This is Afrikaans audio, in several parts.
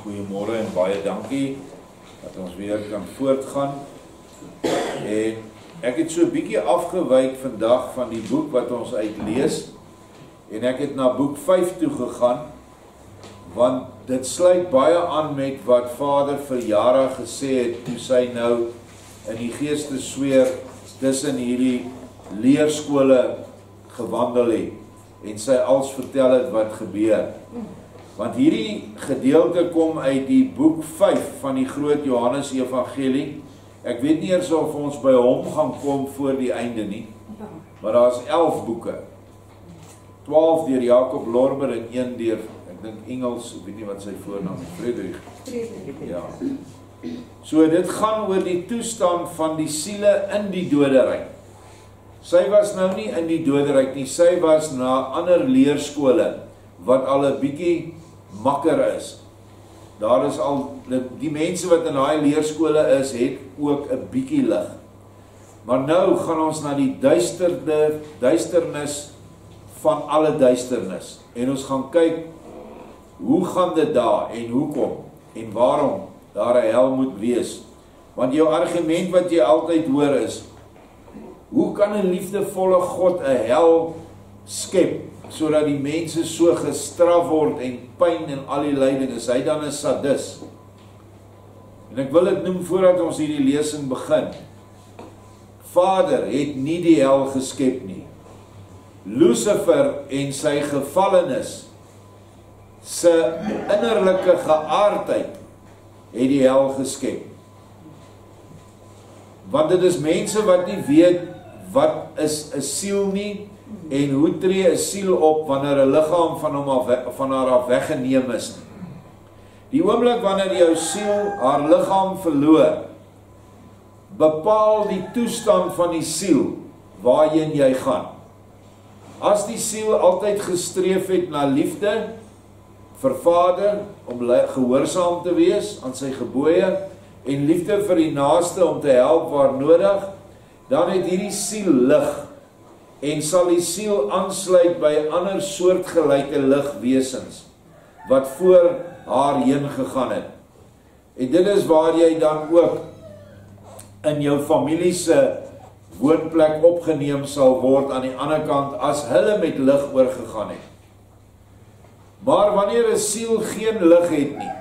Goeiemôre en baie dankie dat ons weer kan voortgaan. En ek het so 'n bietjie afgewyk vandag van die boek wat ons uitlees en ek het na boek 5 toe gegaan want dit sluit baie aan met wat Vader vir jare gesê het toe sy nou in die geestesfeer tussen hierdie leerskole gewandel het en sy als vertel het wat gebeur. Want hierdie gedeelte kom uit die boek 5 van die groot Johannes Evangelie. Ek weet nie eers of ons by hom gaan kom voor die einde nie, maar daar is 11 boeke. 12 deur Jacob Lorber en 1 deur, ek dink Engels, ek weet nie wat sy voornaam is, Friedrich. Ja. So dit gaan oor die toestand van die siele in die doderyk. Sy was nou nie in die doderyk nie, sy was na ander leerskole wat al 'n bietjie makker is. Daar is al, die mense wat in daai leerskole is, het ook 'n bietjie lig. Maar nou gaan ons na die duisternis van alle duisternis. En ons gaan kyk, hoe gaan dit daar en hoekom en waarom daar 'n hel moet wees. Want jou argument wat jy altyd hoor is, hoe kan 'n liefdevolle God 'n hel skep, sodat die mense so gestraf word en pyn en al die lyding, is hy dan 'n sadis? En ek wil dit noem voordat ons hierdie lesing begin. Vader het nie die hel geskep nie. Lucifer en sy gevallenis, sy innerlike geaardheid, het die hel geskep. Want dit is mense wat nie weet wat is 'n siel nie, en hoe tree 'n siel op wanneer 'n liggaam van haar af weggeneem is. Die oomblik wanneer jou siel haar liggaam verloor, bepaal die toestand van die siel waarheen jy gaan. As die siel altyd gestreef het na liefde vir Vader, om gehoorsaam te wees aan sy gebooie, en liefde vir die naaste om te help waar nodig, dan het hierdie siel lig, en sal die siel aansluit by ander soortgelyke ligwesens, wat voor haar heen gegaan het. En dit is waar jy dan ook in jou familie se woonplek opgeneem sal word aan die ander kant, as hulle met lig oorgegaan het. Maar wanneer 'n siel geen lig het nie,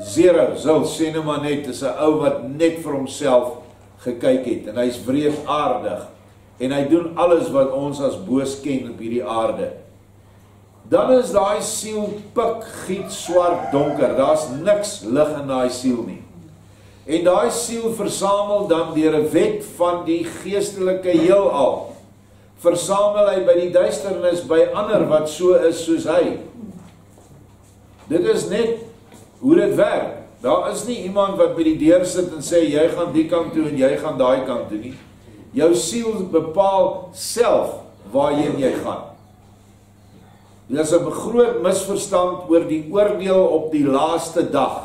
zero, sê nou maar net, is 'n ou wat net vir homself gekyk het, en hy's wreedaardig, en hy doen alles wat ons as boos ken op hierdie aarde, dan is daai siel pik, giet, swart, donker, daar's niks lig in daai siel nie. En daai siel versamel dan deur 'n wet van die geestelike heelal, versamel hy by die duisternis by ander wat so is soos hy. Dit is net hoe dit werk. Daar is nie iemand wat by die deur sit en sê, jy gaan die kant toe en jy gaan daai kant toe nie. Jou siel bepaal self waarheen jy gaan. Dit is 'n groot misverstand oor die oordeel op die laaste dag.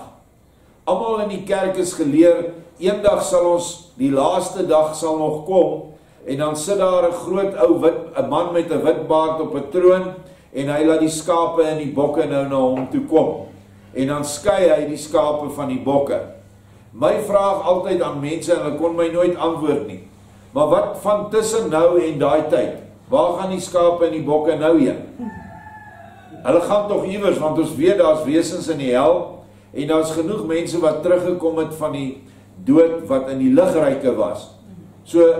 Almal in die kerk is geleer, eendag sal ons, die laaste dag sal nog kom, en dan sit daar 'n groot ou 'n man met 'n wit baard op 'n troon, en hy laat die skape en die bokke nou na hom toe kom. En dan skei hy die skape van die bokke. My vraag altyd aan mense, en hulle kon my nooit antwoord nie, maar wat van tussen nou en daai tyd? Waar gaan die skape en die bokke nou heen? Hulle gaan tog iewers, want ons weet daar's wesens in die hel, en daar's genoeg mense wat teruggekom het van die dood wat in die ligryke was. So,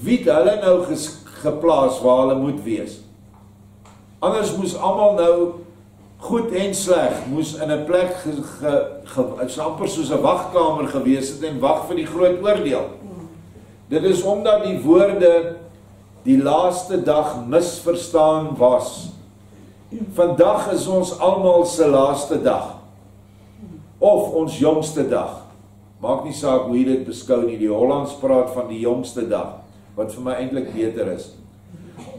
wie het hulle nou geplaas waar hulle moet wees? Anders moes almal nou, goed en sleg, moes in 'n plek amper soos 'n wagkamer gewees het en wag vir die groot oordeel. Dit is omdat die woorde die laaste dag misverstaan was. Vandag is ons almal se laaste dag, of ons jongste dag. Maak nie saak hoe jy dit beskou nie, die Hollands praat van die jongste dag, wat vir my eintlik beter is.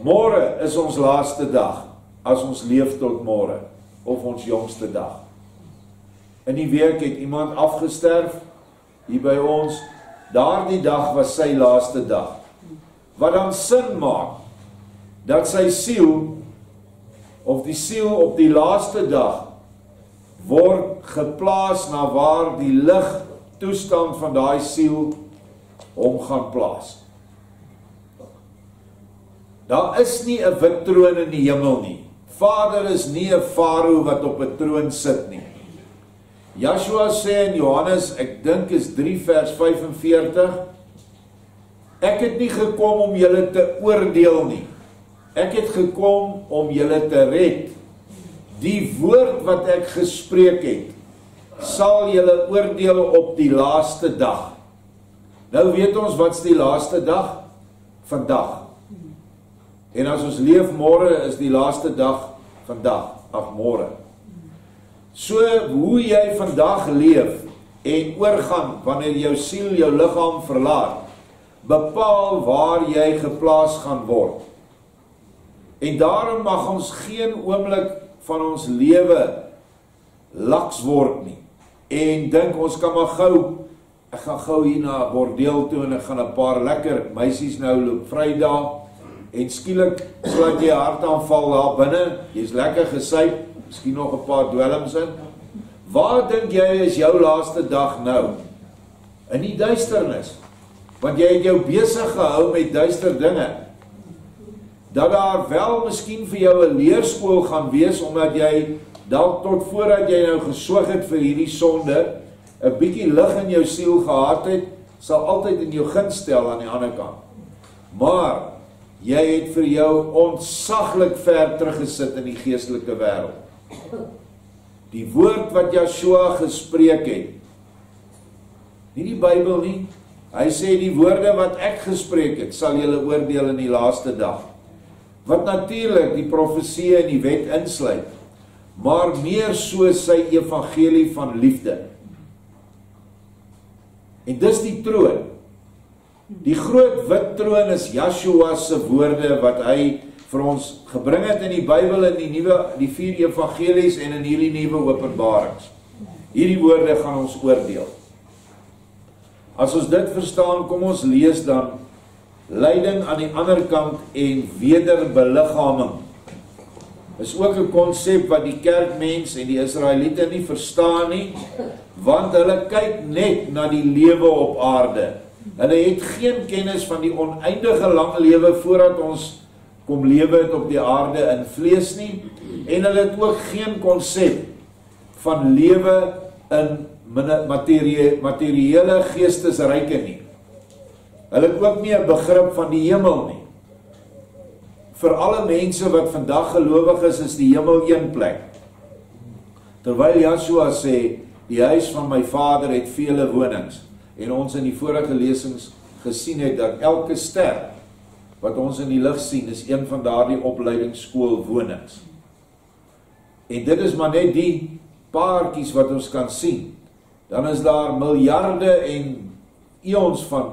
Môre is ons laaste dag, as ons leef tot môre, of ons jongste dag. In die week het iemand afgesterf, hier by ons, daardie dag was sy laaste dag. Wat dan sin maak, dat sy siel, of die siel op die laaste dag, word geplaas na waar die lig toestand van daai siel hom gaan plaas. Daar is nie 'n wit troon in die hemel nie. Vader is nie 'n farao wat op 'n troon sit nie. Joshua sê in Johannes, ek dink is 3 vers 45, ek het nie gekom om julle te oordeel nie. Ek het gekom om julle te red. Die woord wat ek gespreek het, sal julle oordeel op die laaste dag. Nou weet ons wat's die laaste dag? Vandag. En as ons leef môre is die laaste dag vandag, môre. So hoe jy vandag leef en oorgaan wanneer jou siel jou liggaam verlaat, bepaal waar jy geplaas gaan word. En daarom mag ons geen oomblik van ons lewe laks word nie. En dink ons kan maar gou, ek gaan gou hier na 'n bordeel toe en ek gaan 'n paar lekker meisies nou loop Vrydag en skielik slaat jy 'n hartaanval daar binne, jy's lekker gesyp, miskien nog 'n paar dwelms in. Waar dink jy is jou laaste dag nou? In die duisternis. Want jy het jou besig gehou met duister dinge. Dat daar wel miskien vir jou 'n leerskool gaan wees, omdat jy dalk tot voordat jy nou gesoog het vir hierdie sonde, 'n bietjie lig in jou siel gehad het, sal altyd in jou guns stel aan die ander kant. Maar jy het vir jou ontsaglik ver teruggesit in die geestelike wêreld. Die woord wat Joshua gespreek het, nie die Bybel nie, hy sê die woorde wat ek gespreek het, sal julle oordeel in die laaste dag. Wat natuurlik die profesie en die wet insluit, maar meer so sy evangelie van liefde. En dis die troon. Die groot wit troon is Joshua se woorde wat hy vir ons gebring het in die Bybel, in die 4 evangelies en in hierdie nuwe openbarings. Hierdie woorde gaan ons oordeel. As ons dit verstaan, kom ons lees dan lyding aan die ander kant en wederbeliggaming. Is ook 'n konsep wat die kerkmens en die Israeliete nie verstaan nie, want hulle kyk net na die lewe op aarde. Hulle het geen kennis van die oneindige lang lewe voordat ons kom lewe het op die aarde in vlees nie, en hulle het ook geen konsep van lewe in materiële geestesryke nie. Hulle het ook nie 'n begrip van die hemel nie. Vir alle mense wat vandag gelowig is die hemel een plek. Terwyl Joshua sê, die huis van my Vader het vele wonings, en ons in die vorige lesings gesien het dat elke ster wat ons in die lig sien, is een van daardie opleidingsskoolwonings. En dit is maar net die paartjies wat ons kan sien. Dan is daar miljarde en eons van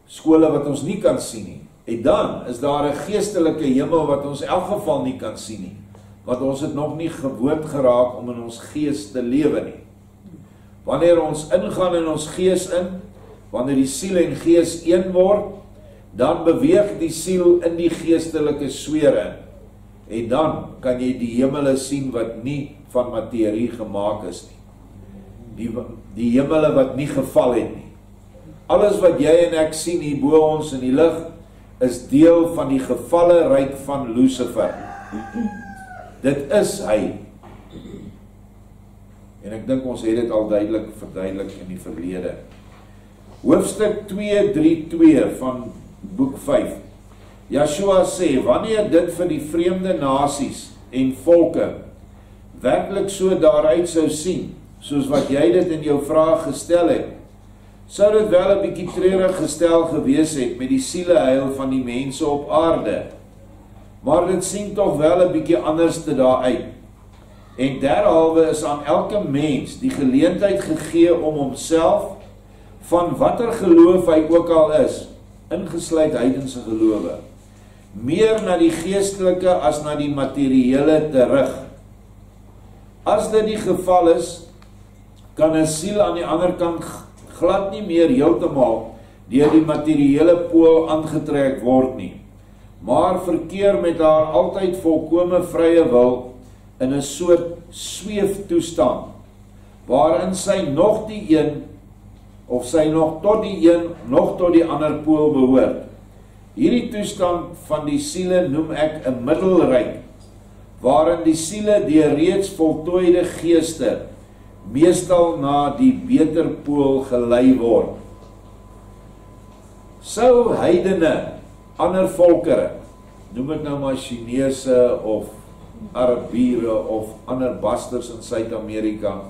skole wat ons nie kan sien nie. En dan is daar 'n geestelike hemel wat ons in elk geval nie kan sien nie, want ons het nog nie gewoond geraak om in ons gees te lewe nie. Wanneer ons ingaan in ons gees in, wanneer die siel en gees een word, dan beweeg die siel in die geestelike sfere in. En dan kan jy die hemele sien wat nie van materie gemaak is nie. Die hemele wat nie geval het nie. Alles wat jy en ek sien hier bo ons in die lig, is deel van die gevalle ryk van Lucifer. Dit is hy. En ek dink ons het dit al verduidelik in die verlede. Hoofstuk 2:3-2 van boek 5. Joshua sê, wanneer dit vir die vreemde nasies en volke werklik so daaruit sou sien, soos wat jy dit in jou vraag gestel het, sou dit wel 'n bietjie treurig gestel gewees het met die sieleheil van die mense op aarde. Maar dit sien tog wel 'n bietjie anders te daaruit. En derhalwe is aan elke mens die geleentheid gegee om homself, van watter geloof hy ook al is, ingesluit heidense gelowe, meer na die geestelike as na die materiële te rig. As dit die geval is, kan 'n siel aan die ander kant glad nie meer heeltemal deur die materiële pool aangetrek word nie, maar verkeer met haar altyd volkome vrye wil in 'n soort sweeftoestand waarin sy nog die een, of sy nog tot die een, nog tot die ander pool behoort. Hierdie toestand van die siele noem ek 'n middelryk, waarin die siele deur reeds voltooide geeste meestal na die beter pool gelei word. Sou heidene, ander volkere, noem dit nou maar Chinese of Arabiere of ander basters in Suid-Amerika,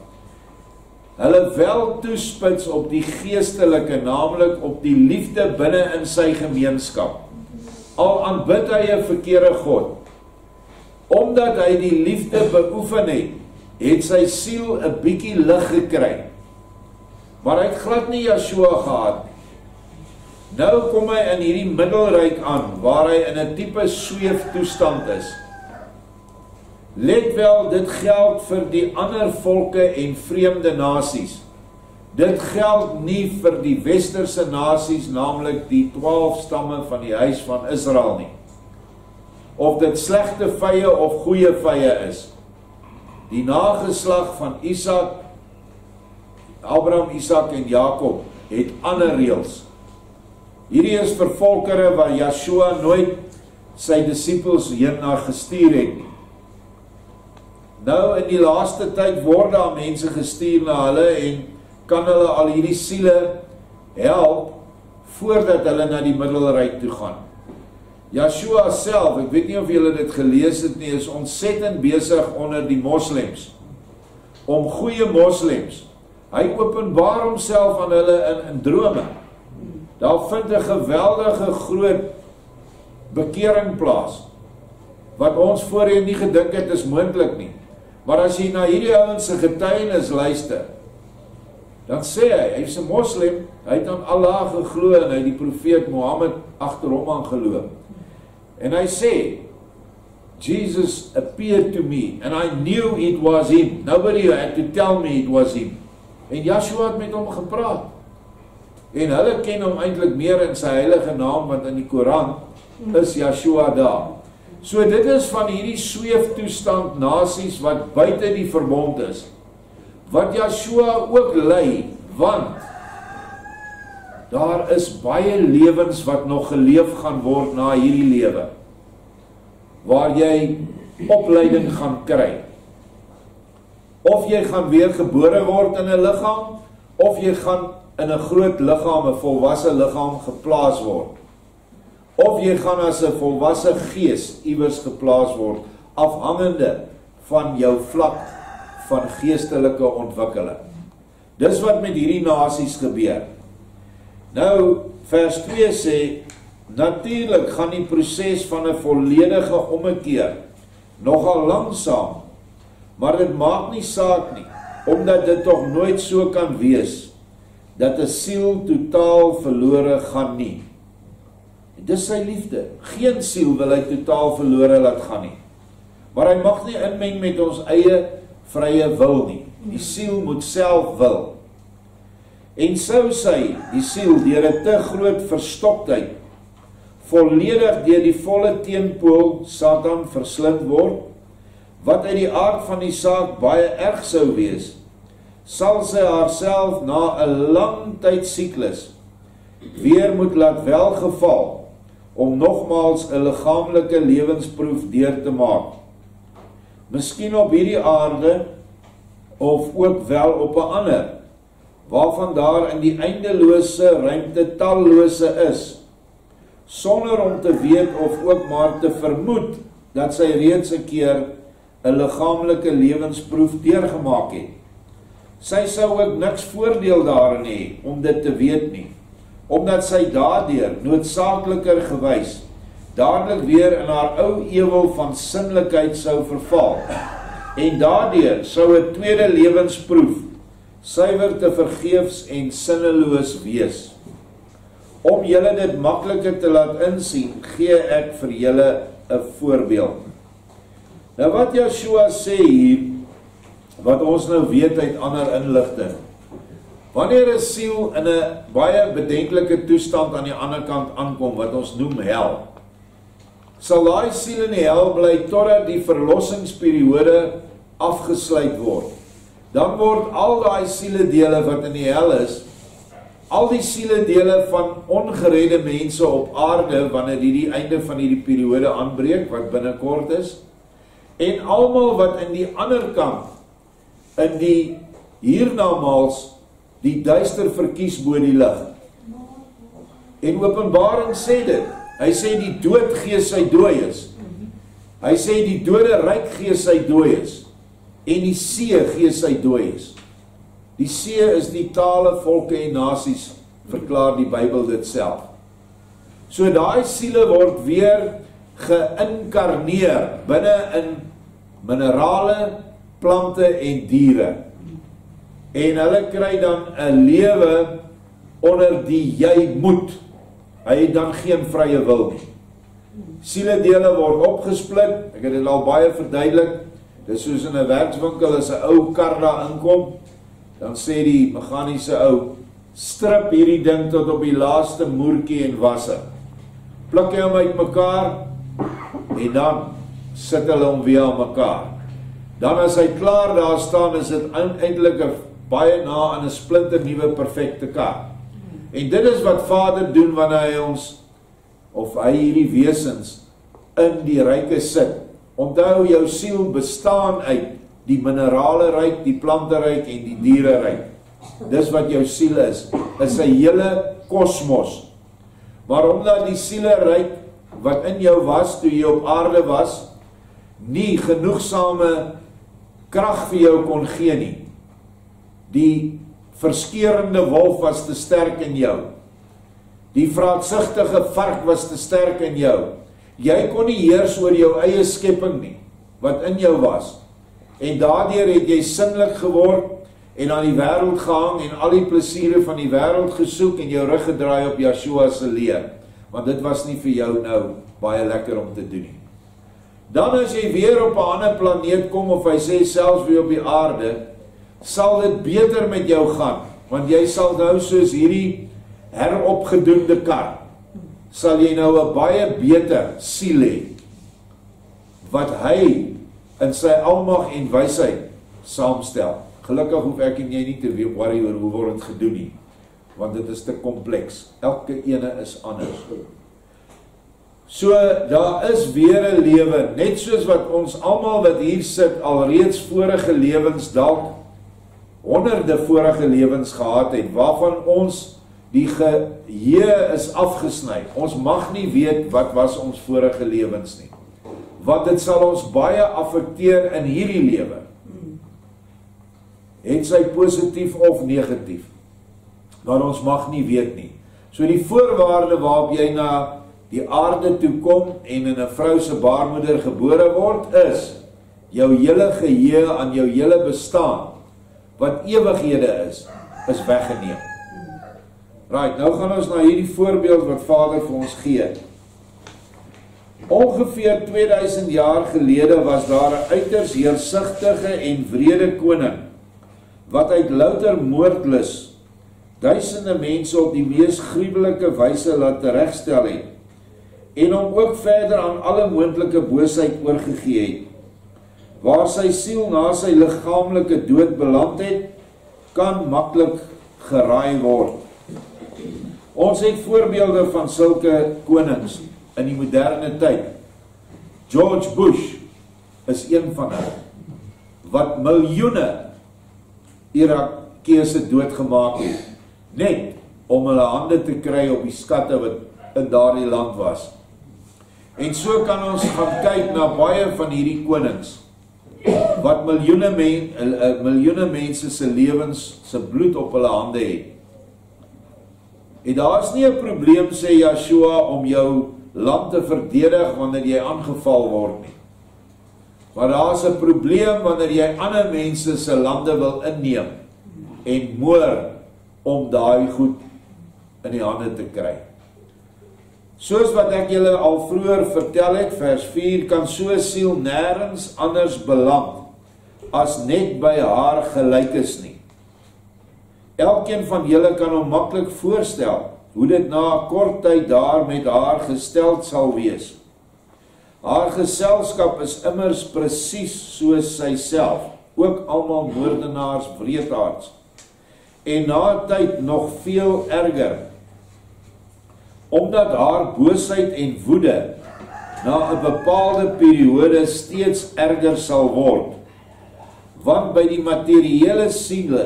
hulle wel toespits op die geestelike, naamlik op die liefde binne in sy gemeenskap. Al aanbid hy 'n verkeerde God, omdat hy die liefde beoefen het sy siel 'n bietjie lig gekry. Maar hy het glad nie Yeshua gehad nie. Nou kom hy in hierdie middelryk aan, waar hy in 'n tipe sweeftoestand is. Let wel, dit geld vir die ander volke en vreemde nasies. Dit geld nie vir die westerse nasies, naamlik die 12 stamme van die huis van Israel nie. Of dit slegte vye of goeie vye is. Die nageslag van Isak, Abraham, Isak en Jakob het ander reëls. Hierdie is vir volkere waar Yeshua nooit sy disippels hierna gestuur het nie. Nou in die laaste tyd word daar mense gestuur na hulle en kan hulle al hierdie siele help voordat hulle na die middelryk toe gaan. Yeshua self, ek weet nie of julle dit gelees het nie, is ontsettend besig onder die moslems, om goeie moslems. Hy openbaar homself aan hulle in drome. Daar vind 'n geweldige groot bekering plaas, wat ons voorheen nie gedink het is moontlik nie. Maar as jy na hierdie ouens se getuienis luister, dan sê hy is 'n moslim, hy het aan Allah geglo en hy het die profeet Mohammed agter hom aangeloop. En hy sê, Jesus appeared to me and I knew it was him. Nobody had to tell me it was him. En Yeshua het met hom gepraat. En hulle ken hom eintlik meer in sy heilige naam, want in die Koran is Yeshua daar. So dit is van hierdie sweeftoestand nasies wat buite die verbond is, wat Yeshua ook lei, want daar is baie lewens wat nog geleef gaan word na hierdie lewe, waar jy opleiding gaan kry. Of jy gaan weer gebore word in 'n liggaam, of jy gaan in 'n groot liggaam, 'n volwasse liggaam geplaas word. Of jy gaan as 'n volwasse gees iewers geplaas word, afhangende van jou vlak van geestelike ontwikkeling. Dis wat met hierdie nasies gebeur. Nou, vers 2 sê, natuurlik gaan die proses van 'n volledige ommekeer nogal langsaam, maar dit maak nie saak nie, omdat dit tog nooit so kan wees, dat 'n siel totaal verlore gaan nie. Dis sy liefde. Geen siel wil hy totaal verlore laat gaan nie. Maar hy mag nie inmeng met ons eie vrye wil nie. Die siel moet self wil. En sou sy, die siel, deur 'n te groot verstoktheid, volledig deur die volle teenpool Satan verslind word, wat uit die aard van die saak baie erg sou wees, sal sy haarself na 'n lang tyd siklus weer moet laat welgeval, om nogmaals 'n liggaamlike lewensproef deur te maak. Miskien op hierdie aarde, of ook wel op 'n ander, waarvan daar in die eindelose ruimte tallose is, sonder om te weet of ook maar te vermoed, dat sy reeds 'n keer 'n liggaamlike lewensproef deurgemaak het. Sy sou ook niks voordeel daarin hê om dit te weet nie, omdat sy daardeur noodsaakliker gewys dadelik weer in haar ou ewel van sinlikheid sou verval, en daardeur sou 'n tweede lewensproef suiwer te vergeefs en sinneloos wees. Om julle dit makliker te laat insien, gee ek vir julle 'n voorbeeld. Nou wat Yeshua sê hier, wat ons nou weet uit ander inligting, wanneer 'n siel in 'n baie bedenklike toestand aan die ander kant aankom, wat ons noem hel, sal daai siel in die hel bly totdat die verlossingsperiode afgesluit word. dan word al daai sieledele wat in die hel is, al die sieledele van ongeredde mense op aarde, wanneer die einde van hierdie periode aanbreek, wat binnekort is, en almal wat in die ander kant, in die hiernamaals, die duister verkies bo die lig. En Openbaring sê dit, hy sê die dood gee sy dooies, hy sê die dode ryk gee sy dooies, en die see gee sy dooies. Die see is die tale, volke en nasies, verklaar die Bybel dit self. So daai siele word weer geïnkarneer binne in minerale, plante en diere. En hulle kry dan 'n lewe onder die jy moet. Hy het dan geen vrye wil nie. Sieledele word opgesplit, ek het dit al baie verduidelik, dit is soos in 'n werkswinkel, as 'n ou kar daar inkom, dan sê die meganiese ou, strip hierdie ding tot op die laaste moertjie en wasse. Pluk hy hom uit mekaar, en dan sit hulle hom weer aan mekaar. Dan as hy klaar daar staan, is dit eintlik baie na aan 'n splinter nuwe perfekte kar. En dit is wat Vader doen wanneer hy ons, of hy hierdie wesens, in die ryke sit. Onthou, jou siel bestaan uit die minerale ryk, die plante ryk en die diere ryk. Dis wat jou siel is 'n hele kosmos. Maar omdat die siele ryk wat in jou was, toe jy op aarde was, nie genoegsame krag vir jou kon gee nie. Die verskeurende wolf was te sterk in jou. Die vraatsugtige vark was te sterk in jou. Jy kon nie heers oor jou eie skepping nie, wat in jou was. En daardeur het jy sinnelik geword, en aan die wêreld gehang, en al die plesiere van die wêreld gesoek, en jou rug gedraai op Yeshua se leer. Want dit was nie vir jou nou baie lekker om te doen nie. Dan as jy weer op 'n ander planeet kom, of hy sê selfs weer op die aarde, sal dit beter met jou gaan, want jy sal nou soos hierdie heropgedoende kar, sal jy nou 'n baie beter siel hê, wat hy in sy almag en wysheid saamstel. Gelukkig hoef ek en jy nie te worry oor hoe word dit gedoen nie, want dit is te kompleks. Elke ene is anders. So, daar is weer 'n lewe, net soos wat ons almal wat hier sit, alreeds vorige lewens dalk honderde vorige lewens gehad het, waarvan ons die geheue is afgesny. Ons mag nie weet wat was ons vorige lewens nie, want dit sal ons baie affekteer in hierdie lewe. Het sy positief of negatief, maar ons mag nie weet nie. So die voorwaarde waarop jy na die aarde toe kom en in 'n vrou se baarmoeder gebore word, is jou hele geheue aan jou hele bestaan, wat ewighede is weggeneem. Right, nou gaan ons na hierdie voorbeeld wat Vader vir ons gee. Ongeveer 2000 jaar gelede was daar 'n uiters heersigtige en wrede koning, wat uit louter moordlus duisende mense op die mees gruwelike wyse laat teregstel het, en hom ook verder aan alle moontlike boosheid oorgegee het. Waar sy siel na sy liggaamlike dood beland het, kan maklik geraai word. Ons het voorbeelde van sulke konings in die moderne tyd. George Bush is een van hulle, wat miljoene Irakese doodgemaak het, net om hulle hande te kry op die skatte wat in daardie land was. En so kan ons gaan kyk na baie van hierdie konings, wat miljoene mense se lewens, se bloed op hulle hande het. En daar is nie 'n probleem, sê Yeshua, om jou land te verdedig wanneer jy aangeval word nie. Maar daar is 'n probleem wanneer jy ander mense se lande wil inneem en moor om daai goed in die hande te kry. Soos wat ek julle al vroeër vertel het, vers 4, kan so 'n siel nêrens anders beland as net by haar gelykes nie. Elkeen van julle kan hom maklik voorstel hoe dit na 'n kort tyd daar met haar gesteld sal wees. Haar geselskap is immers presies soos sy self, ook almal moordenaars, wreedaards. En na 'n tyd nog veel erger, omdat haar boosheid en woede na 'n bepaalde periode steeds erger sal word. Want by die materiële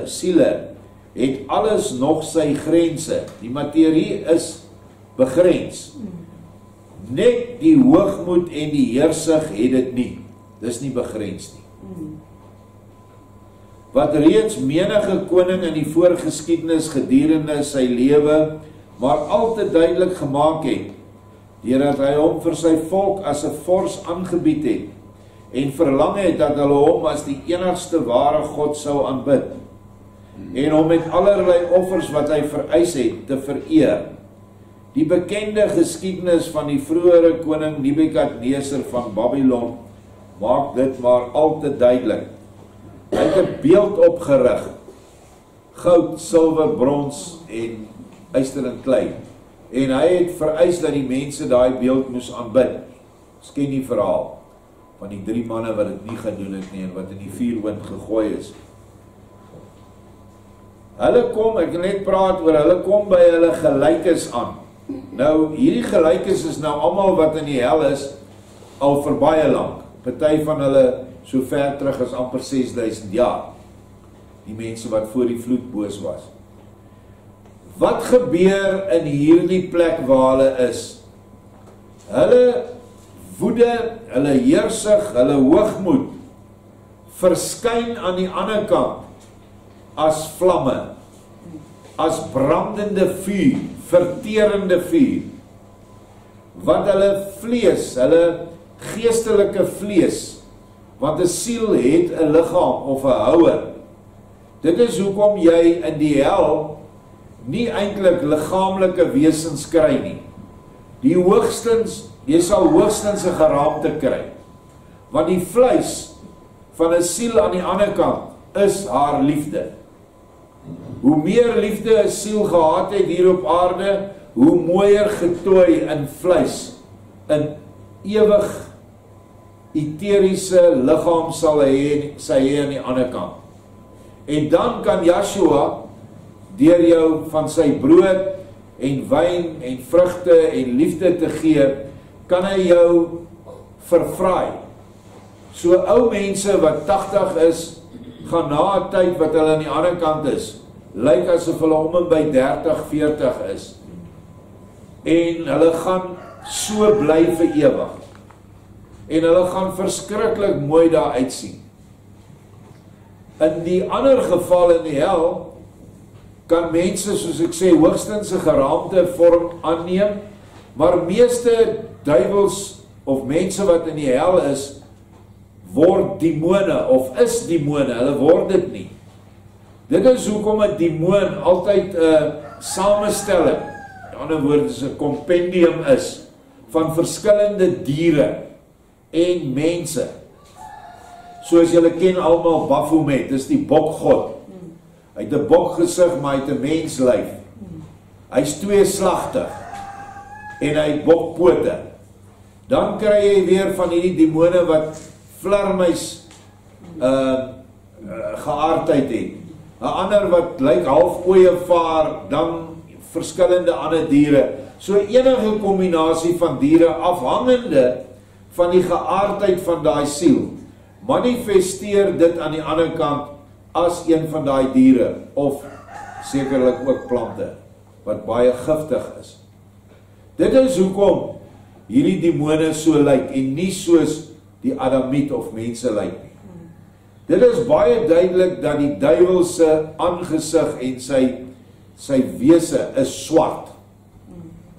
siele het alles nog sy grense. Die materie is begrens. Net die hoogmoed en die heersig het dit nie. Dis nie begrens nie. Wat reeds menige koning in die voorgeskiedenis gedurende sy lewe maar altyd duidelik gemaak het, deurdat hy hom vir sy volk as 'n vors aangebied het en verlang het dat hulle hom as die enigste ware God sou aanbid en hom met allerlei offers wat hy vereis het te vereer. Die bekende geskiedenis van die vroeëre koning Nebukadneser van Babylon maak dit maar al te duidelik. Hy het 'n beeld opgerig, goud, silwer, brons en yster en klei. En hy het vereis dat die mense daai beeld moes aanbid. Ons ken die verhaal van die 3 manne wat dit nie gedoen het nie en wat in die vuurwind gegooi is. Hulle kom, ek net praat oor, hulle kom by hulle gelykes aan. Nou, hierdie gelykes is nou almal wat in die hel is, al vir baie lank. Party van hulle so ver terug as amper 6000 jaar. Die mense wat voor die vloed boos was. Wat gebeur in hierdie plek waar hulle is? Hulle woede, hulle heersig, hulle hoogmoed verskyn aan die ander kant as vlamme, as brandende vuur, verterende vuur, wat hulle vlees, hulle geestelike vlees, want 'n siel het 'n liggaam of 'n houer. Dit is hoekom jy in die hel nie eintlik liggaamlike wesens kry nie. Die hoogstens, jy sal hoogstens 'n geraamte kry, want die vleis van 'n siel aan die ander kant is haar liefde. Hoe meer liefde 'n siel gehad het hier op aarde, hoe mooier getooi in vleis, in ewig eteriese liggaam sal hy aan die ander kant. En dan kan Yeshua deur jou van sy brood en wyn en vrugte en liefde te gee, kan hy jou vervraai. So ou mense wat 80 is, gaan na 'n tyd wat hulle aan die ander kant is, lyk asof hulle om en by 30, 40 is. En hulle gaan so bly vir ewig. En hulle gaan verskriklik mooi daar uitsien. In die ander geval in die hel, kan mense, soos ek sê, hoogstens 'n geraamte vorm aanneem, maar meeste duiwels of mense wat in die hel is, word demone of is demone, hulle word dit nie. Dit is hoekom 'n demoon altyd 'n samestelling, in ander woorde is 'n kompendium is, van verskillende diere en mense. Soos julle ken almal Baphomet, dis die bokgod. Hy het 'n bokgesig, maar hy het 'n menslyf. Hy's tweeslagtig en hy het bokpote. Dan kry jy weer van hierdie demone wat vlermuis geaardheid het. 'n Ander wat lyk half ooievaar, dan verskillende ander diere. So enige kombinasie van diere afhangende van die geaardheid van daai siel, manifesteer dit aan die ander kant as een van daai diere, of sekerlik ook plante, wat baie giftig is. Dit is hoekom hierdie demone so lyk, en nie soos die Adamiet of mense lyk nie. Dit is baie duidelik dat die duiwel se aangesig en sy wese is swart,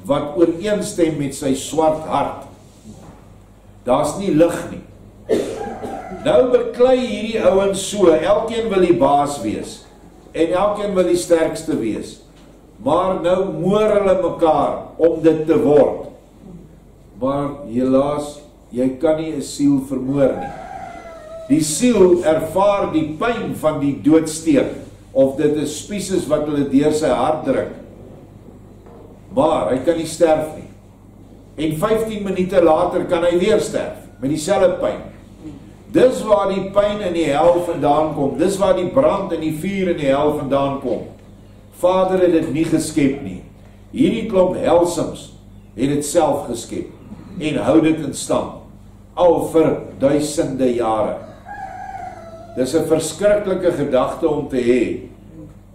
wat ooreenstem met sy swart hart. Daar's nie lig nie. Nou beklei hierdie ouens so, elkeen wil die baas wees, en elkeen wil die sterkste wees, maar nou moor hulle mekaar om dit te word. Maar helaas, jy kan nie 'n siel vermoor nie. Die siel ervaar die pyn van die doodsteek, of dit is spies wat hulle deur sy hart druk, maar hy kan nie sterf nie. En 15 minute later kan hy weer sterf, met dieselfde pyn. Dis waar die pyn in die hel vandaan kom. Dis waar die brand en die vuur in die hel vandaan kom. Vader het dit nie geskep nie. Hierdie klomp helsims het dit self geskep en hou dit in stand al vir duisende jare. Dis 'n verskriklike gedagte om te hê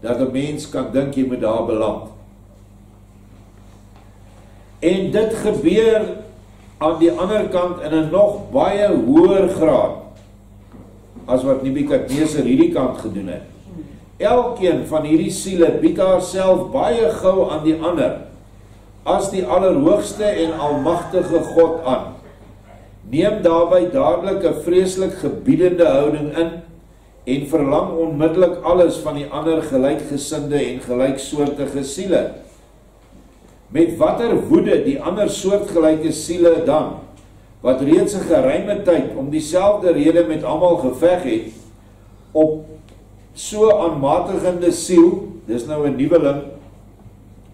dat 'n mens kan dink jy moet daar beland. En dit gebeur aan die ander kant in 'n nog baie hoër graad as wat Nebukadneser hierdie kant gedoen het. Elkeen van hierdie siele bied haarself baie gou aan die ander as die Allerhoogste en Almagtige God aan. Neem daarby dadelik 'n vreeslik gebiedende houding in en verlang onmiddellik alles van die ander gelykgesinde en gelyksoortige siele. Met watter woede die ander soortgelyke siele dan, wat reeds 'n geruime tyd om dieselfde rede met almal geveg het, op so aanmatigende siel, dis nou 'n nuweling,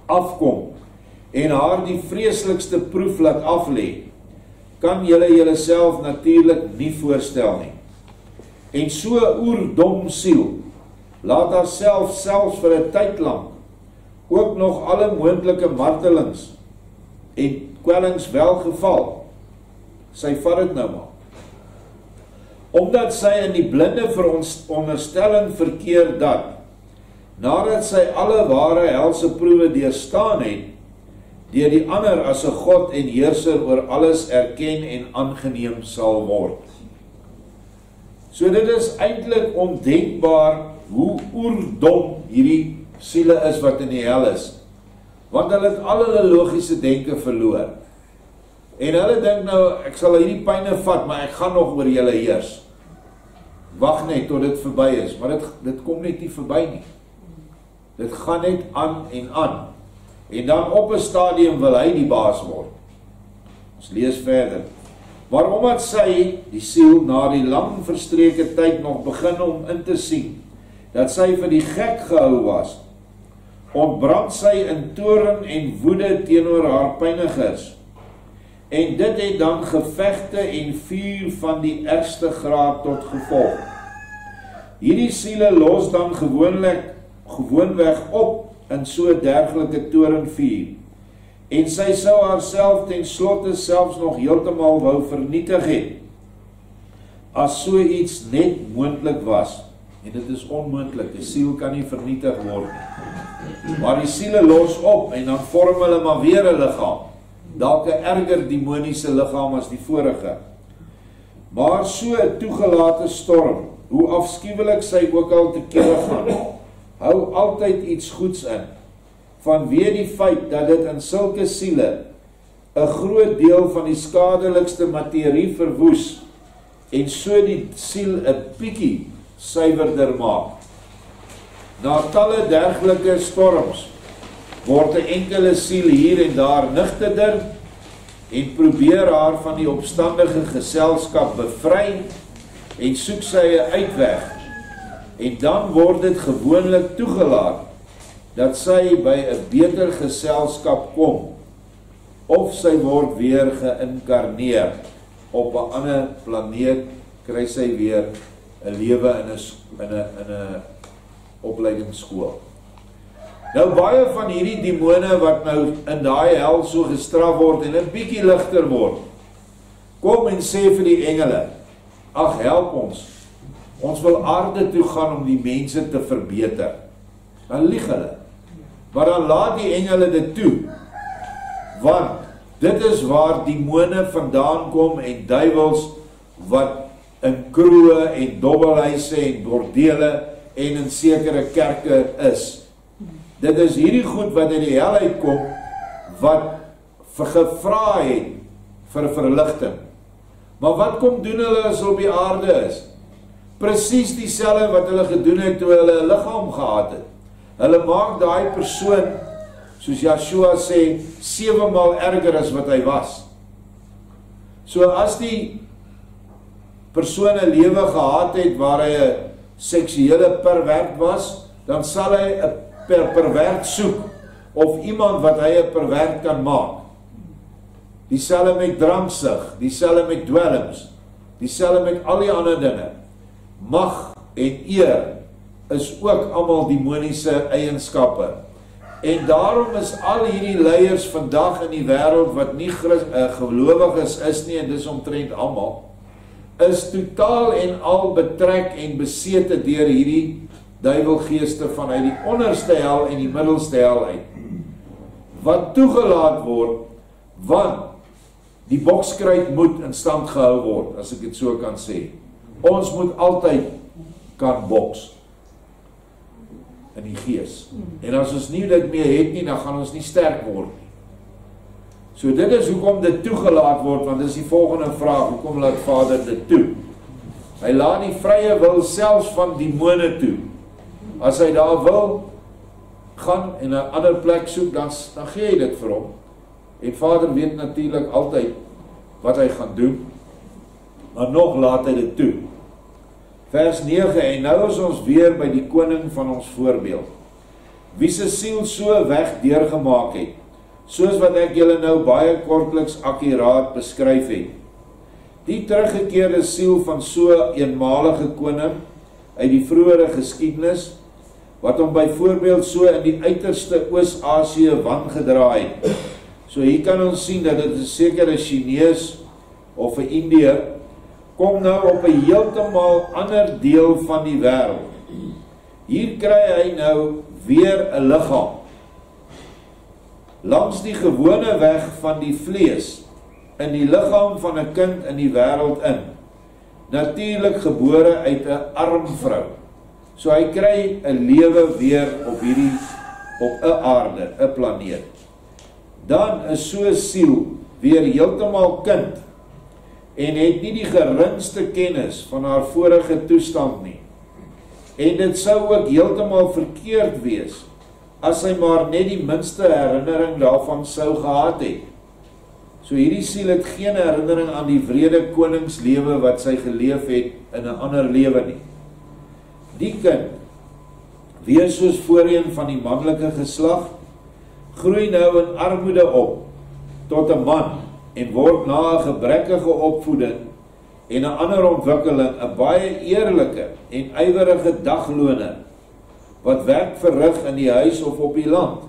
afkom en haar die vreeslikste proef laat aflê, kan julle julleself natuurlik nie voorstel nie. En so 'n oerdom siel laat haarself selfs vir 'n tyd lank ook nog alle moontlike martelings en kwellings welgeval. Sy vat dit nou maar. Omdat sy in die blinde veronderstelling verkeer dat, nadat sy alle ware helse proewe deurstaan het, deur die ander as 'n God en heerser oor alles erken en aangeneem sal word. So dit is eintlik ondenkbaar hoe oerdom hierdie siele is wat in die hel is. Want hulle het al hulle logiese denke verloor. En hulle dink nou, ek sal hierdie pyne vat, maar ek gaan nog oor julle heers. Wag net tot dit verby is, maar dit kom net nie verby nie. Dit gaan net aan en aan. En dan op 'n stadium wil hy die baas word. Ons lees verder. Maar omdat sy, die siel, na die lang verstreke tyd nog begin om in te sien, dat sy vir die gek gehou was, ontbrand sy in toorn en woede teenoor haar pynigers. En dit het dan gevegte en vuur van die ergste graad tot gevolg. Hierdie siele los dan gewoonweg op in so dergelike torenvuur, en sy sou haarself ten slotte selfs nog heeltemal wou vernietig het, as so iets net moontlik was. En dit is onmoontlik, die siel kan nie vernietig word nie. Maar die siele los op, en dan vorm hulle maar weer 'n liggaam, dalk 'n erger demoniese liggaam as die vorige. Maar so 'n toegelate storm, hoe afskuwelik sy ook al te kere gaan, hou altyd iets goeds in, vanweë die feit dat dit in sulke siele 'n groot deel van die skadelikste materie verwoes, en so die siel 'n bietjie suiwerder maak. Na talle dergelike storms word 'n enkele siel hier en daar nigterder en probeer haar van die opstandige geselskap bevry en soek sy 'n uitweg. En dan word dit gewoonlik toegelaat dat sy by 'n beter geselskap kom, of sy word weer geïnkarneer op 'n ander planeet, kry sy weer 'n lewe in 'n opleidingsskool. Nou baie van hierdie demone wat nou in daai hel so gestraf word en 'n bietjie ligter word, kom en sê vir die engele, ag help ons wil aarde toe gaan om die mense te verbeter. Dan lieg hulle. Maar dan laat die engele dit toe, want dit is waar demone vandaan kom en duiwels wat in kroe en dobbelhuise en bordele en in sekere kerke is. Dit is hierdie goed wat in die hel uitkom, wat gevra het vir verligting. Maar wat kom doen hulle as hulle op die aarde is? Presies dieselfde wat hulle gedoen het toe hulle 'n liggaam gehad het. Hulle maak daai persoon, soos Joshua sê, 7 maal erger as wat hy was. So as die persoon 'n lewe gehad het waar hy 'n seksuele pervert was, dan sal hy 'n pervert soek, of iemand wat hy 'n pervert kan maak. Dieselfde met dranksug, dieselfde met dwelms. dieselfde met al die ander dinge. Mag en eer is ook almal demoniese eienskappe. En daarom is al hierdie leiers vandag in die wêreld wat nie gelowiges is nie, en dis omtrent almal, is totaal en al betrek en besete deur hierdie duiwelgeeste vanuit die onderste hel en die middelste hel uit, wat toegelaat word, want die bokskruit moet in stand gehou word, as ek dit so kan sê. Ons moet altyd kan boks in die gees. En as ons nie dit meer het nie, dan gaan ons nie sterk word nie. So dit is hoekom dit toegelaat word, want dit is die volgende vraag, hoekom laat Vader dit toe? Hy laat die vrye wil selfs van demone toe. As hy daar wil gaan en 'n ander plek soek, dan gee hy dit vir hom. En Vader weet natuurlik altyd wat hy gaan doen, maar nog laat hy dit toe. Vers 9, en nou is ons weer by die koning van ons voorbeeld, wie se siel so weg deurgemaak het, soos wat ek julle nou baie kortliks akkuraat beskryf het. Die teruggekeerde siel van so 'n eenmalige koning uit die vroegere geskiedenis, wat hom byvoorbeeld so in die uiterste Oos-Asië wangedraai het. So hier kan ons sien dat dit 'n sekere Chinees of 'n Indiër kom nou op 'n heeltemal ander deel van die wêreld. Hier kry hy nou weer 'n liggaam. Langs die gewone weg van die vlees, in die liggaam van 'n kind in die wêreld in. Natuurlik gebore uit 'n arm vrou. So hy kry 'n lewe weer op 'n aarde, 'n planeet. Dan is so 'n siel weer heeltemal kind en het nie die geringste kennis van haar vorige toestand nie. En dit sou ook heeltemal verkeerd wees as sy maar net die minste herinnering daarvan sou gehad het. So hierdie siel het geen herinnering aan die wrede koningslewe wat sy geleef het in 'n ander lewe nie. Die kind, weer soos voorheen van die manlike geslag, groei nou in armoede op tot 'n man en word na 'n gebrekkige opvoeding en 'n ander ontwikkeling 'n baie eerlike en ywerige dagloner wat werk verrig in die huis of op die land.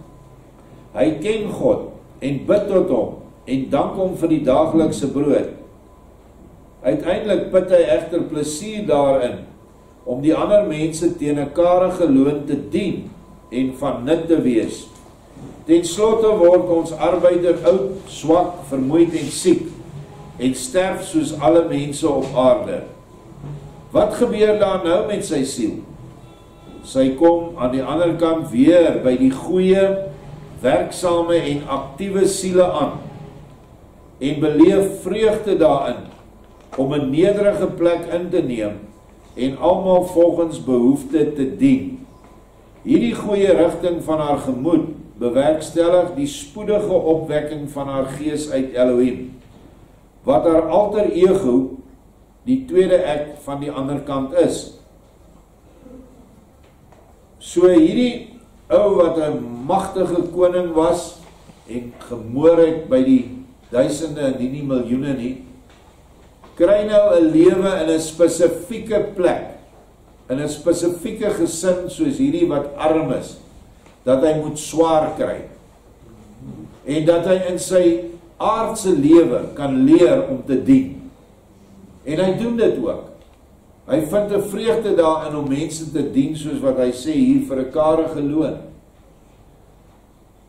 Hy ken God en bid tot hom en dank hom vir die daaglikse brood. Uiteindelik put hy egter plesier daarin om die ander mense teen 'n karige loon te dien en van nut te wees. Ten slotte word ons arbeider oud, swak, vermoeid en siek en sterf soos alle mense op aarde. Wat gebeur daar nou met sy siel? Sy kom aan die ander kant weer by die goeie, werksame en aktiewe siele aan en beleef vreugde daarin om 'n nederige plek in te neem en almal volgens behoefte te dien. Hierdie goeie rigting van haar gemoed bewerkstellig die spoedige opwekking van haar gees uit Elohim, wat haar alter ego, die tweede ek van die ander kant is. So hierdie ou wat 'n magtige koning was en gemoor het by die duisende en nie miljoene nie, kry nou 'n lewe in 'n spesifieke plek, in 'n spesifieke gesin soos hierdie wat arm is, dat hy moet swaar kry, en dat hy in sy aardse lewe kan leer om te dien. En hy doen dit ook. Hy vind 'n vreugde daarin om mense te dien, soos wat hy sê hier, vir 'n karige loon.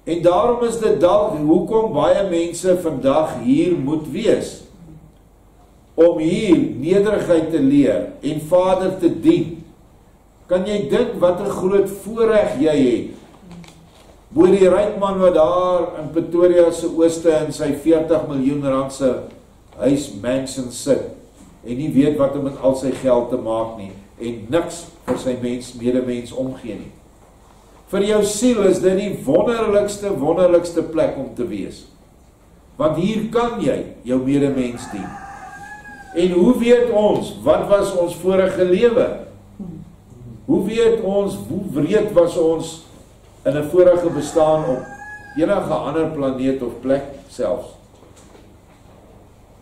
En daarom is dit dalk hoekom baie mense vandag hier moet wees, om hier nederigheid te leer en Vader te dien. Kan jy dink wat 'n groot voorreg jy het? Bo die ryk man wat daar in Pretoria se ooste in sy 40 miljoen rand se huis mansion sit en nie weet wat om met al sy geld te maak nie en niks vir sy medemens omgee nie. Vir jou siel is dit die wonderlikste plek om te wees. Want hier kan jy jou medemens dien. En hoe weet ons, wat was ons vorige lewe? Hoe weet ons, hoe wreed was ons in 'n vorige bestaan op enige ander planeet of plek selfs?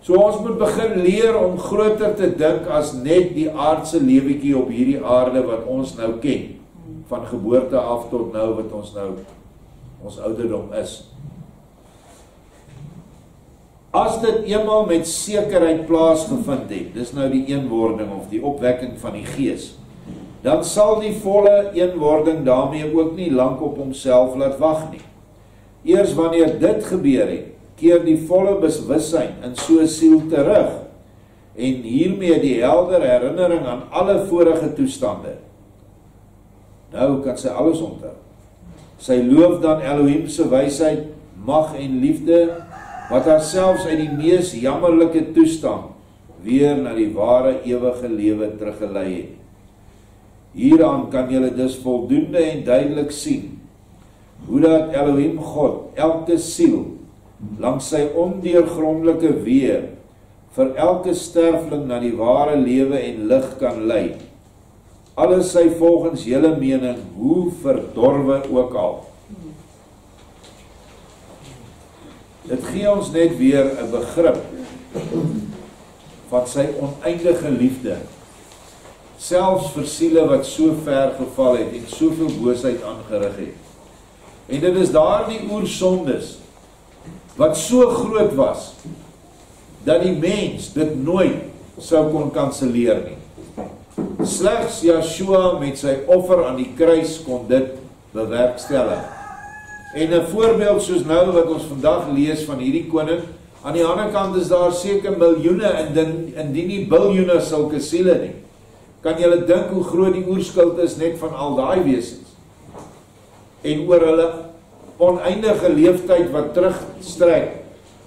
So ons moet begin leer om groter te dink as net die aardse lewetjie op hierdie aarde wat ons nou ken. Van geboorte af tot nou wat ons nou, ons ouderdom is. As dit eenmaal met sekerheid plaasgevind het, dis nou die eenwording of die opwekking van die Gees, dan sal die volle eenwording daarmee ook nie lank op homself laat wag nie. Eers wanneer dit gebeur het, keer die volle bewussyn in so 'n siel terug en hiermee die helder herinnering aan alle vorige toestande. Nou kan sy alles onthou. Sy loof dan Elohim se wysheid, mag en liefde wat haar selfs uit die mees jammerlike toestand weer na die ware ewige lewe teruggelei het. Hieraan kan julle dus voldoende en duidelik sien hoe dat Elohim God elke siel langs sy ondeurgrondelike weë vir elke sterfling na die ware lewe en lig kan lei. Alles sy volgens julle mening, hoe verdorwe ook al. Dit gee ons net weer 'n begrip van sy oneindige liefde, selfs vir siele wat so ver geval het en soveel boosheid aangerig het. En dit is daardie oersondes wat so groot was, dat die mens dit nooit sou kon kanselleer nie. Slegs Yeshua met sy offer aan die kruis kon dit bewerkstellig. En 'n voorbeeld soos nou wat ons vandag lees van hierdie koning, aan die ander kant is daar seker miljoene, indien nie biljoene sulke siele nie. Kan julle dink hoe groot die oerskuld is net van al daai wesens? En oor hulle oneindige leeftyd wat terugstrek,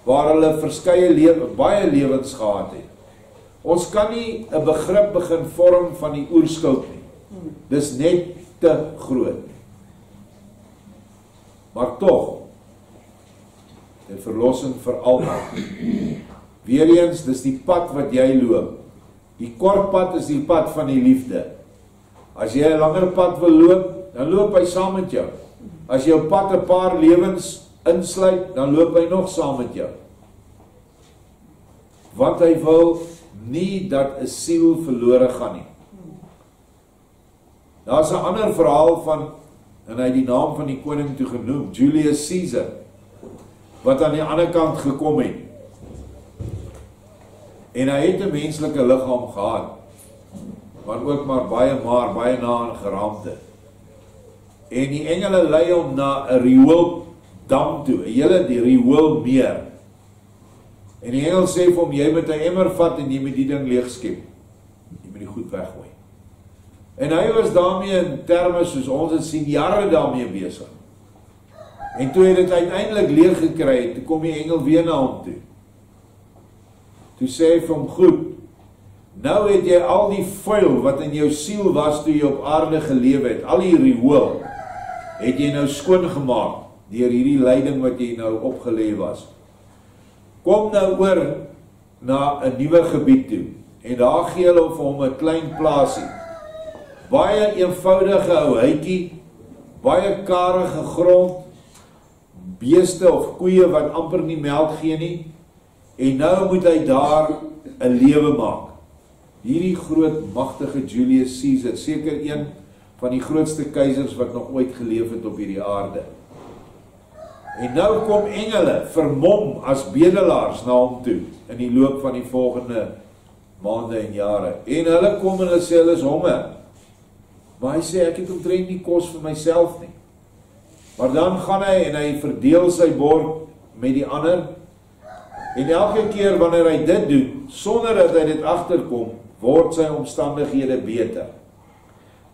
waar hulle baie lewens gehad het. Ons kan nie 'n begrip begin vorm van die oerskuld nie. Dis net te groot. Maar tog, die verlossing vir almal. Weereens, dis die pad wat jy loop. Die kort pad is die pad van die liefde. As jy 'n langer pad wil loop, dan loop hy saam met jou. As jou pad 'n paar lewens insluit, dan loop hy nog saam met jou. Want hy wil nie dat 'n siel verlore gaan nie. Daar's 'n ander verhaal van, en hy het die naam van die koning toe genoem, Julius Caesar, wat aan die ander kant gekom het. En hy het 'n menslike liggaam gehad, maar ook maar baie na aan geraamte. En die engele lei hom na 'n riool-dam toe, 'n hele die rioolmeer. En die engel sê vir hom, jy moet 'n emmer vat en jy moet die ding leegskep. Jy moet die goed weggooi. En hy was daarmee in terme soos ons het sien, jare daarmee besig. En toe hy dit uiteindelik leeg gekry het, toe kom die engel weer na hom toe. Toe sê hy vir hom, goed, nou het jy al die vuil wat in jou siel was toe jy op aarde gelewe het, al die riool, het jy nou skoon gemaak deur hierdie lyding wat jy nou opgelê was. Kom nou oor na 'n nuwe gebied toe, en daar gee hulle vir hom 'n klein plaasie. Baie eenvoudige ou huitjie, baie karige grond, beeste of koeie wat amper nie melk gee nie, en nou moet hy daar 'n lewe maak. Hierdie groot, magtige Julius Caesar, seker een van die grootste keisers wat nog ooit geleef het op hierdie aarde. En nou kom engele vermom as bedelaars na hom toe in die loop van die volgende maande en jare. En hulle kom en hulle sê hulle is honger. Maar hy sê ek het omtrent nie kos vir myself nie. Maar dan gaan hy en hy verdeel sy bord met die ander. En elke keer wanneer hy dit doen, sonder dat hy dit agterkom, word sy omstandighede beter.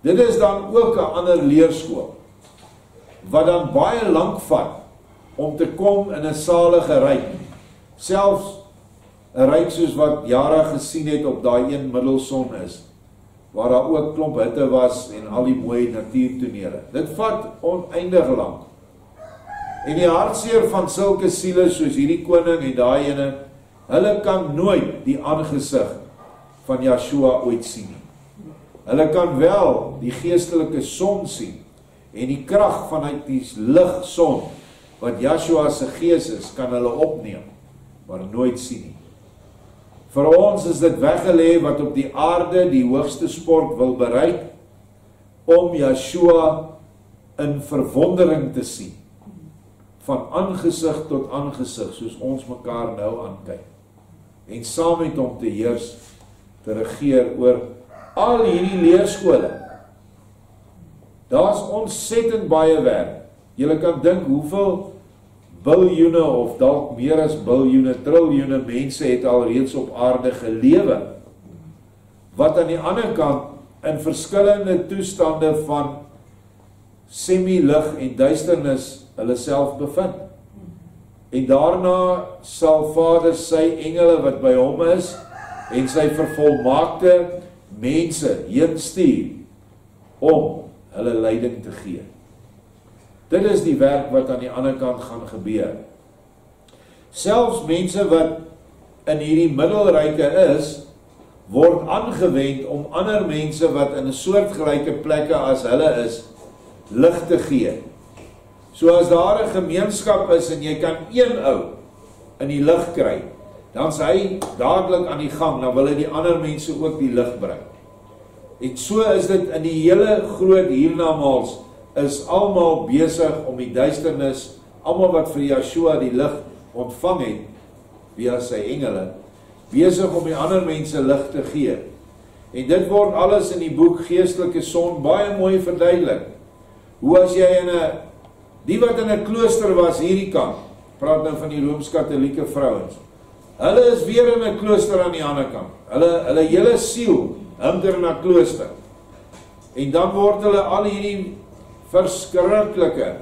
Dit is dan ook 'n ander leerskool, wat dan baie lank vat om te kom in 'n salige ryk. Selfs 'n ryk soos wat Jara gesien het op daai een middelson is, waar daar ook klomp hitte was en al die mooi natuurtonele. Dit vat oneindig lank. En die hartseer van sulke siele soos hierdie koning en daai ene, hulle kan nooit die aangesig van Yeshua ooit sien nie. Hulle kan wel die geestelike son sien en die krag vanuit die ligson wat Yeshua se gees is, kan hulle opneem, maar nooit sien nie. Vir ons is dit weggelê wat op die aarde die hoogste sport wil bereik, om Yeshua in verwondering te sien, van aangesig tot aangesig, soos ons mekaar nou aankyk, en saam met hom te heers, te regeer oor al hierdie leerskole. Daar's ontsettend baie werk. Julle kan dink hoeveel biljoene of dalk meer as biljoene, triljoene mense het al reeds op aarde gelewe, wat aan die ander kant in verskillende toestande van semi-lig en duisternis hulle self bevind. En daarna sal Vader sy engele wat by hom is, en sy vervolmaakte mense heen stuur, om hulle leiding te gee. Dit is die werk wat aan die ander kant gaan gebeur. Selfs mense wat in hierdie middelryke is, word aangewend om ander mense wat in 'n soortgelyke plekke as hulle is, lig te gee. So as daar 'n gemeenskap is en jy kan een ou in die lig kry, dan is hy dadelik aan die gang, dan wil hy die ander mense ook die lig bring. En so is dit in die hele groot hiernamaals, is almal besig om die duisternis, almal wat vir Yeshua die lig ontvang het, via sy engele, besig om die ander mense lig te gee. En dit word alles in die boek Geestelike Son baie mooi verduidelik. Hoe as jy die wat in 'n klooster was hierdie kant, praat nou van die Rooms-Katolieke vrouens, hulle is weer in 'n klooster aan die ander kant. Hulle hele siel hinker na klooster. En dan word hulle al hierdie verskriklike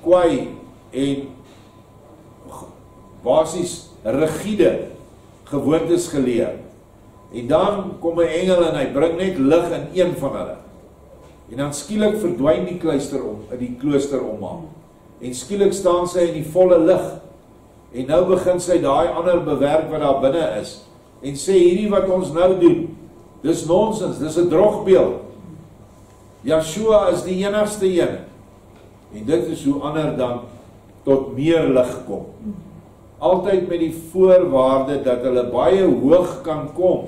kwaai en basies rigiede gewoontes geleer. En dan kom 'n engel en hy bring net lig in een van hulle. En dan skielik verdwyn die klooster om haar. En skielik staan sy in die volle lig. En nou begin sy daai ander bewerk wat daar binne is. En sê hierdie wat ons nou doen, dis nonsens, dis 'n drogbeeld. Yeshua is die enigste een. En dit is hoe ander dan tot meer lig kom. Altyd met die voorwaarde dat hulle baie hoog kan kom.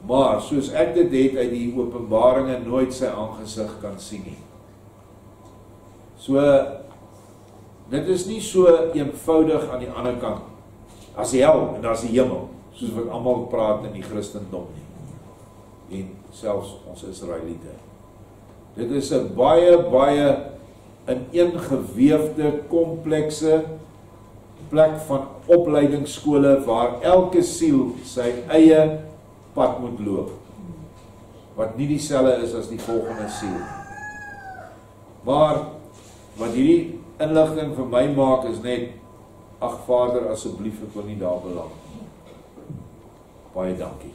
Maar soos ek dit het uit die Openbaringe nooit sy aangesig kan sien nie. So, dit is nie so eenvoudig aan die ander kant, as die hel en as die hemel, soos wat almal praat in die Christendom nie. En selfs ons Israeliete. Dit is 'n baie ineengeweefde, komplekse plek van opleidingsskole waar elke siel sy eie pad moet loop, wat nie dieselfde is as die volgende siel. Maar wat hierdie inligting vir my maak is net, ag Vader, asseblief, ek wil nie daar beland. Baie dankie.